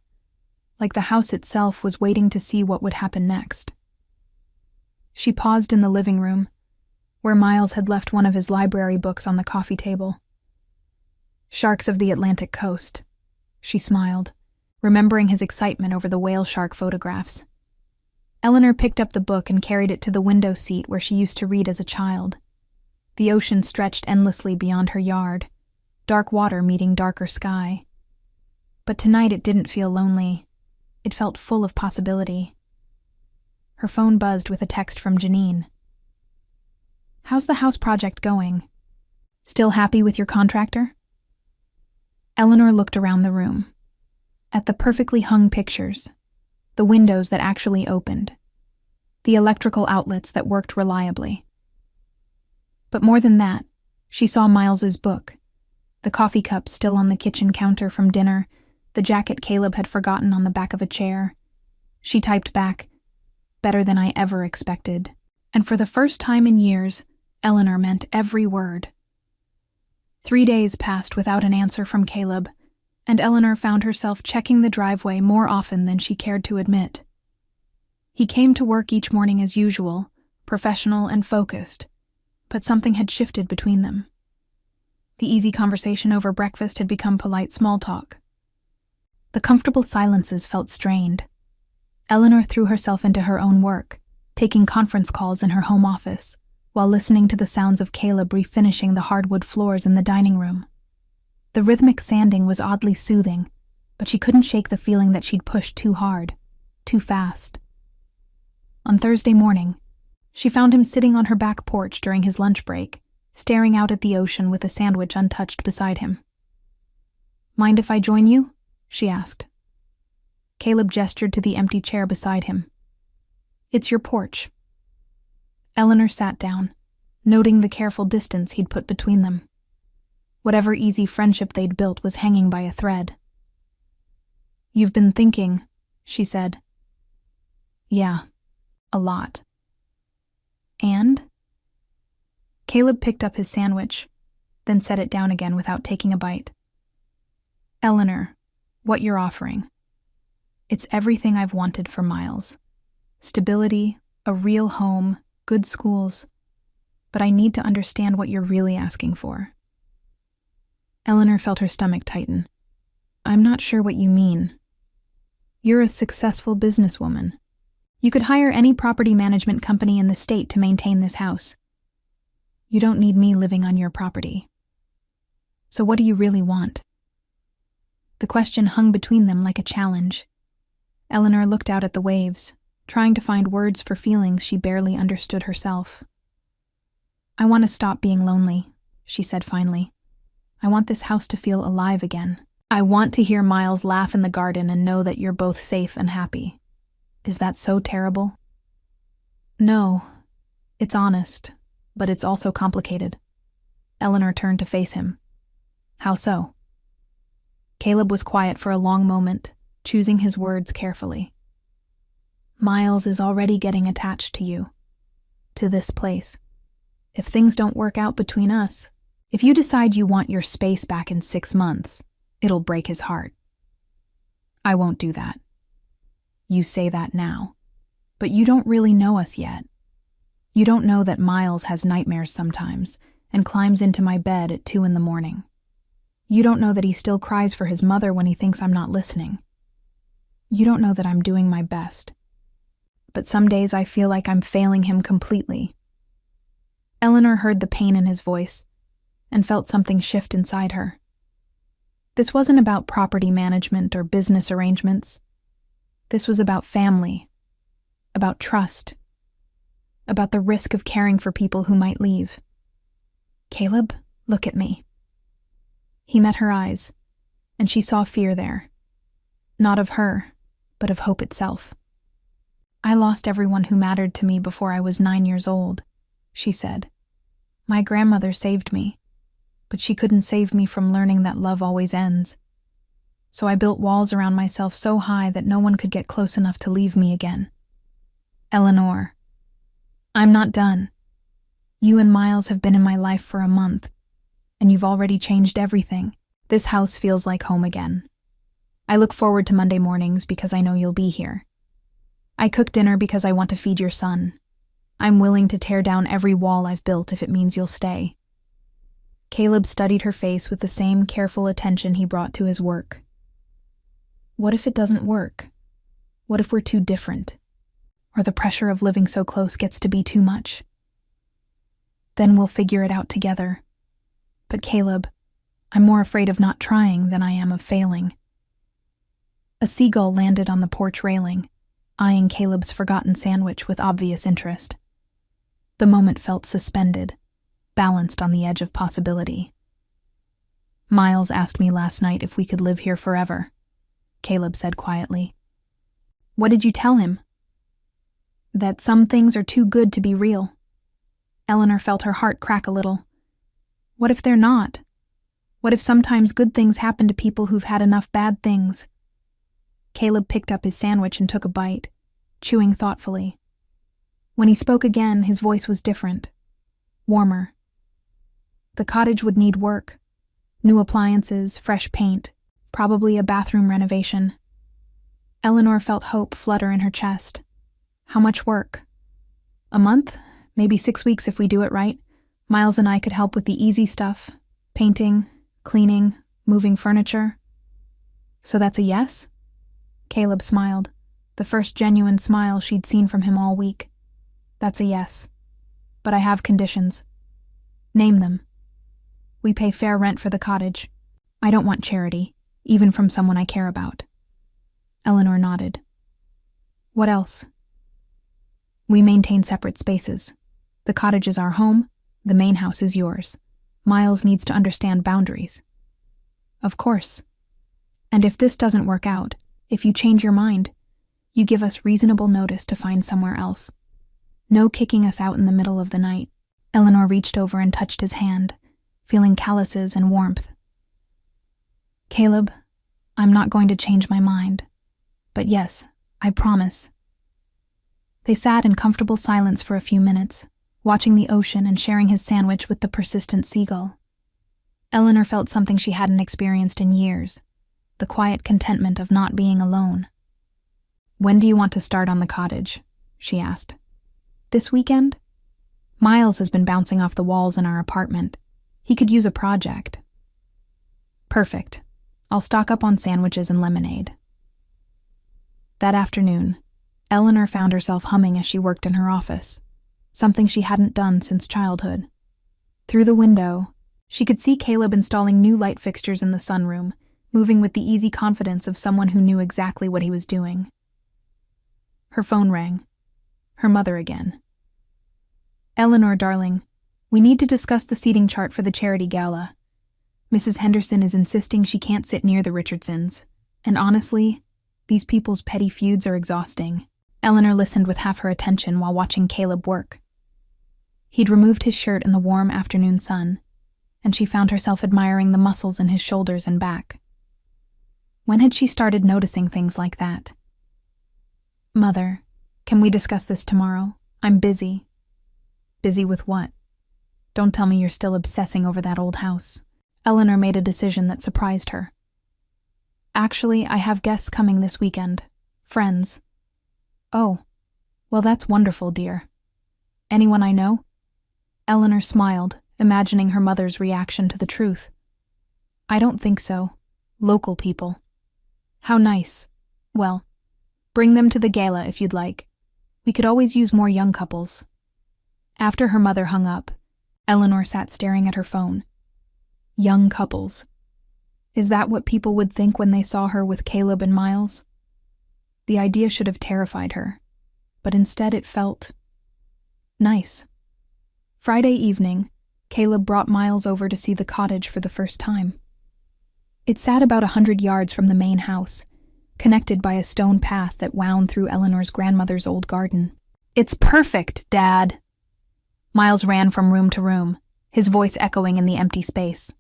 like the house itself was waiting to see what would happen next. She paused in the living room, where Miles had left one of his library books on the coffee table. Sharks of the Atlantic coast, she smiled, remembering his excitement over the whale shark photographs. Eleanor picked up the book and carried it to the window seat where she used to read as a child. The ocean stretched endlessly beyond her yard, dark water meeting darker sky. But tonight it didn't feel lonely. It felt full of possibility. Her phone buzzed with a text from Janine. "How's the house project going? Still happy with your contractor?" Eleanor looked around the room, at the perfectly hung pictures, the windows that actually opened, the electrical outlets that worked reliably. But more than that, she saw Miles's book, the coffee cup still on the kitchen counter from dinner, the jacket Caleb had forgotten on the back of a chair. She typed back, "Better than I ever expected." And for the first time in years, Eleanor meant every word. 3 days passed without an answer from Caleb, and Eleanor found herself checking the driveway more often than she cared to admit. He came to work each morning as usual, professional and focused, but something had shifted between them. The easy conversation over breakfast had become polite small talk. The comfortable silences felt strained. Eleanor threw herself into her own work, taking conference calls in her home office, while listening to the sounds of Caleb refinishing the hardwood floors in the dining room. The rhythmic sanding was oddly soothing, but she couldn't shake the feeling that she'd pushed too hard, too fast. On Thursday morning, she found him sitting on her back porch during his lunch break, staring out at the ocean with a sandwich untouched beside him. "Mind if I join you?" she asked. Caleb gestured to the empty chair beside him. "It's your porch." Eleanor sat down, noting the careful distance he'd put between them. Whatever easy friendship they'd built was hanging by a thread. "You've been thinking," she said. "Yeah, a lot." "And?" Caleb picked up his sandwich, then set it down again without taking a bite. "Eleanor, what you're offering. It's everything I've wanted for Miles. Stability, a real home, good schools. But I need to understand what you're really asking for." Eleanor felt her stomach tighten. "I'm not sure what you mean. You're a successful businesswoman. You could hire any property management company in the state to maintain this house. You don't need me living on your property. So what do you really want?" The question hung between them like a challenge. Eleanor looked out at the waves, trying to find words for feelings she barely understood herself. "I want to stop being lonely," she said finally. "I want this house to feel alive again. I want to hear Miles laugh in the garden and know that you're both safe and happy. Is that so terrible?" "No, it's honest, but it's also complicated." Eleanor turned to face him. "How so?" Caleb was quiet for a long moment, choosing his words carefully. "Miles is already getting attached to you, to this place. If things don't work out between us, if you decide you want your space back in 6 months, it'll break his heart. I won't do that. You say that now, but you don't really know us yet. You don't know that Miles has nightmares sometimes and climbs into my bed at 2 a.m. You don't know that he still cries for his mother when he thinks I'm not listening. You don't know that I'm doing my best. But some days I feel like I'm failing him completely." Eleanor heard the pain in his voice and felt something shift inside her. This wasn't about property management or business arrangements. This was about family, about trust, about the risk of caring for people who might leave. "Caleb, look at me." He met her eyes, and she saw fear there. Not of her, but of hope itself. "I lost everyone who mattered to me before I was 9 years old," she said. "My grandmother saved me, but she couldn't save me from learning that love always ends. So I built walls around myself so high that no one could get close enough to leave me again. Eleanor, I'm not done. You and Miles have been in my life for a month, and you've already changed everything. This house feels like home again. I look forward to Monday mornings because I know you'll be here. I cook dinner because I want to feed your son. I'm willing to tear down every wall I've built if it means you'll stay. Caleb studied her face with the same careful attention he brought to his work. What if it doesn't work? What if we're too different? Or the pressure of living so close gets to be too much? Then we'll figure it out together. But Caleb, I'm more afraid of not trying than I am of failing. A seagull landed on the porch railing, eyeing Caleb's forgotten sandwich with obvious interest. The moment felt suspended, balanced on the edge of possibility. Miles asked me last night if we could live here forever, Caleb said quietly. What did you tell him? That some things are too good to be real. Eleanor felt her heart crack a little. What if they're not? What if sometimes good things happen to people who've had enough bad things? Caleb picked up his sandwich and took a bite, chewing thoughtfully. When he spoke again, his voice was different, warmer. The cottage would need work. New appliances, fresh paint, probably a bathroom renovation. Eleanor felt hope flutter in her chest. How much work? A month? Maybe 6 weeks if we do it right. Miles and I could help with the easy stuff. Painting, cleaning, moving furniture. So that's a yes? Caleb smiled, the first genuine smile she'd seen from him all week. That's a yes. But I have conditions. Name them. We pay fair rent for the cottage. I don't want charity, even from someone I care about. Eleanor nodded. What else? We maintain separate spaces. The cottage is our home, the main house is yours. Miles needs to understand boundaries. Of course. And if this doesn't work out, if you change your mind, you give us reasonable notice to find somewhere else. No kicking us out in the middle of the night. Eleanor reached over and touched his hand, feeling calluses and warmth. Caleb, I'm not going to change my mind. But yes, I promise. They sat in comfortable silence for a few minutes, watching the ocean and sharing his sandwich with the persistent seagull. Eleanor felt something she hadn't experienced in years, the quiet contentment of not being alone. When do you want to start on the cottage? She asked. This weekend? Miles has been bouncing off the walls in our apartment. He could use a project. Perfect. I'll stock up on sandwiches and lemonade. That afternoon, Eleanor found herself humming as she worked in her office, something she hadn't done since childhood. Through the window, she could see Caleb installing new light fixtures in the sunroom, moving with the easy confidence of someone who knew exactly what he was doing. Her phone rang. Her mother again. Eleanor, darling, we need to discuss the seating chart for the charity gala. Mrs. Henderson is insisting she can't sit near the Richardsons, and honestly, these people's petty feuds are exhausting. Eleanor listened with half her attention while watching Caleb work. He'd removed his shirt in the warm afternoon sun, and she found herself admiring the muscles in his shoulders and back. When had she started noticing things like that? Mother, can we discuss this tomorrow? I'm busy. Busy with what? Don't tell me you're still obsessing over that old house. Eleanor made a decision that surprised her. Actually, I have guests coming this weekend. Friends. Oh, well that's wonderful, dear. Anyone I know? Eleanor smiled, imagining her mother's reaction to the truth. I don't think so. Local people. How nice. Well, bring them to the gala if you'd like. We could always use more young couples. After her mother hung up, Eleanor sat staring at her phone. Young couples. Is that what people would think when they saw her with Caleb and Miles? The idea should have terrified her, but instead it felt nice. Friday evening, Caleb brought Miles over to see the cottage for the first time. It sat about 100 yards from the main house, connected by a stone path that wound through Eleanor's grandmother's old garden. It's perfect, Dad! Miles ran from room to room, his voice echoing in the empty space.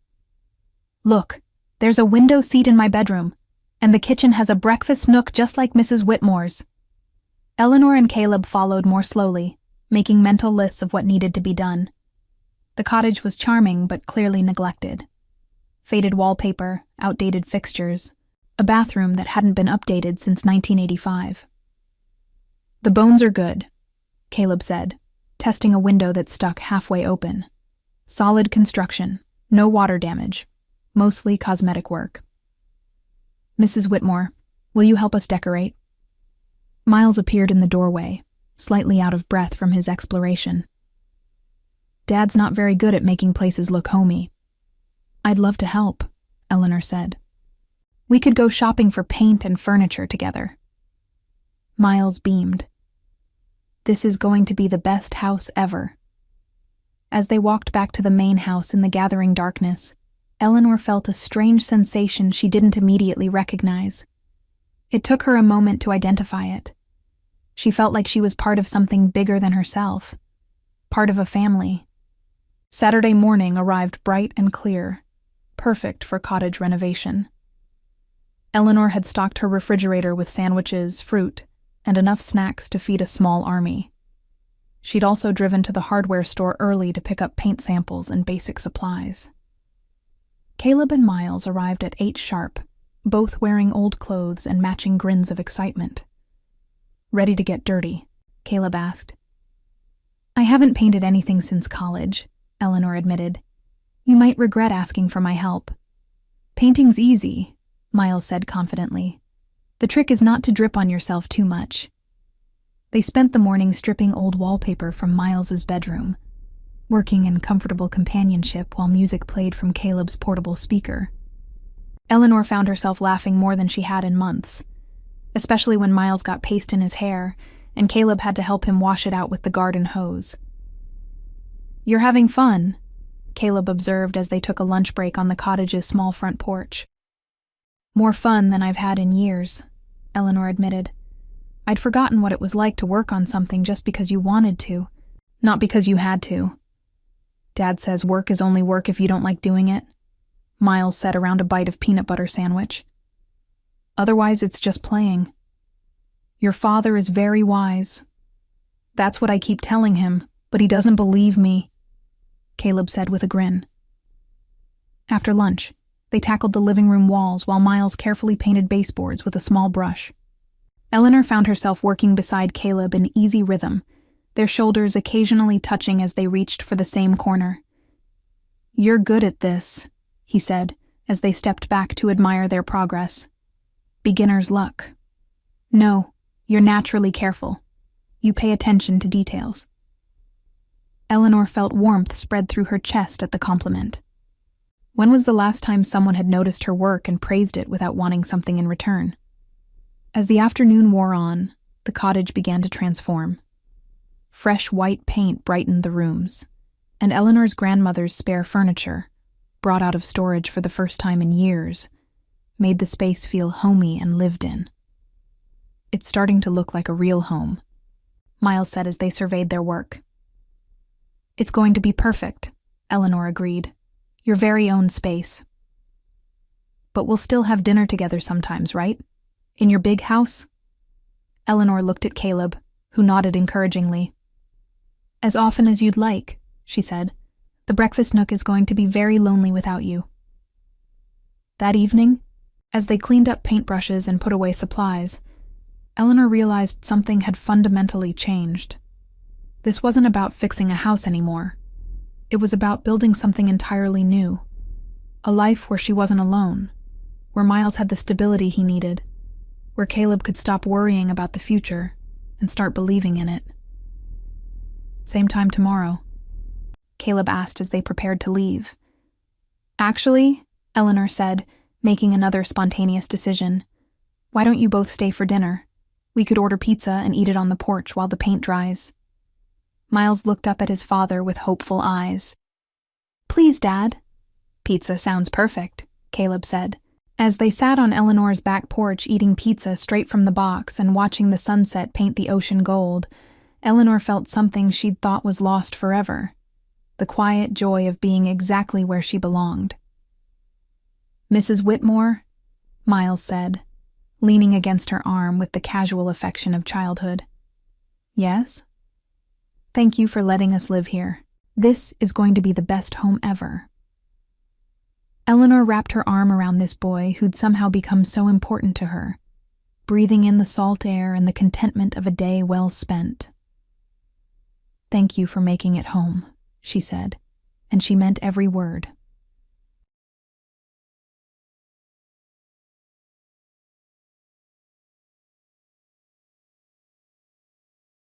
Look, there's a window seat in my bedroom, and the kitchen has a breakfast nook just like Mrs. Whitmore's. Eleanor and Caleb followed more slowly, making mental lists of what needed to be done. The cottage was charming but clearly neglected. Faded wallpaper, outdated fixtures, a bathroom that hadn't been updated since 1985. The bones are good, Caleb said, testing a window that stuck halfway open. Solid construction, no water damage, mostly cosmetic work. "Mrs. Whitmore, will you help us decorate?" Miles appeared in the doorway, slightly out of breath from his exploration. "Dad's not very good at making places look homey." "I'd love to help," Eleanor said. "We could go shopping for paint and furniture together." Miles beamed. "This is going to be the best house ever." As they walked back to the main house in the gathering darkness, Eleanor felt a strange sensation she didn't immediately recognize. It took her a moment to identify it. She felt like she was part of something bigger than herself, part of a family. Saturday morning arrived bright and clear, perfect for cottage renovation. Eleanor had stocked her refrigerator with sandwiches, fruit, and enough snacks to feed a small army. She'd also driven to the hardware store early to pick up paint samples and basic supplies. Caleb and Miles arrived at 8 sharp, both wearing old clothes and matching grins of excitement. "Ready to get dirty?" Caleb asked. "I haven't painted anything since college," Eleanor admitted. "You might regret asking for my help." "Painting's easy," Miles said confidently. "The trick is not to drip on yourself too much." They spent the morning stripping old wallpaper from Miles's bedroom, working in comfortable companionship while music played from Caleb's portable speaker. Eleanor found herself laughing more than she had in months, especially when Miles got paste in his hair and Caleb had to help him wash it out with the garden hose. "You're having fun," Caleb observed as they took a lunch break on the cottage's small front porch. "More fun than I've had in years," Eleanor admitted. "I'd forgotten what it was like to work on something just because you wanted to, not because you had to." "Dad says work is only work if you don't like doing it," Miles said around a bite of peanut butter sandwich. "Otherwise, it's just playing." "Your father is very wise." "That's what I keep telling him, but he doesn't believe me," Caleb said with a grin. After lunch, they tackled the living room walls while Miles carefully painted baseboards with a small brush. Eleanor found herself working beside Caleb in easy rhythm, their shoulders occasionally touching as they reached for the same corner. "You're good at this," he said, as they stepped back to admire their progress. "Beginner's luck." "No, you're naturally careful. You pay attention to details." Eleanor felt warmth spread through her chest at the compliment. When was the last time someone had noticed her work and praised it without wanting something in return? As the afternoon wore on, the cottage began to transform. Fresh white paint brightened the rooms, and Eleanor's grandmother's spare furniture, brought out of storage for the first time in years, made the space feel homey and lived in. "It's starting to look like a real home," Miles said as they surveyed their work. "It's going to be perfect," Eleanor agreed. "Your very own space." "But we'll still have dinner together sometimes, right? In your big house?" Eleanor looked at Caleb, who nodded encouragingly. "As often as you'd like," she said. "The breakfast nook is going to be very lonely without you." That evening, as they cleaned up paintbrushes and put away supplies, Eleanor realized something had fundamentally changed. This wasn't about fixing a house anymore. It was about building something entirely new. A life where she wasn't alone, where Miles had the stability he needed, where Caleb could stop worrying about the future and start believing in it. "Same time tomorrow?" Caleb asked as they prepared to leave. "Actually," Eleanor said, making another spontaneous decision, "why don't you both stay for dinner? We could order pizza and eat it on the porch while the paint dries." Miles looked up at his father with hopeful eyes. "Please, Dad." "Pizza sounds perfect," Caleb said. As they sat on Eleanor's back porch eating pizza straight from the box and watching the sunset paint the ocean gold, Eleanor felt something she'd thought was lost forever, the quiet joy of being exactly where she belonged. "Mrs. Whitmore," Miles said, leaning against her arm with the casual affection of childhood. "Yes?" "Thank you for letting us live here. This is going to be the best home ever." Eleanor wrapped her arm around this boy who'd somehow become so important to her, breathing in the salt air and the contentment of a day well spent. "Thank thank you for making it home," she said, and she meant every word.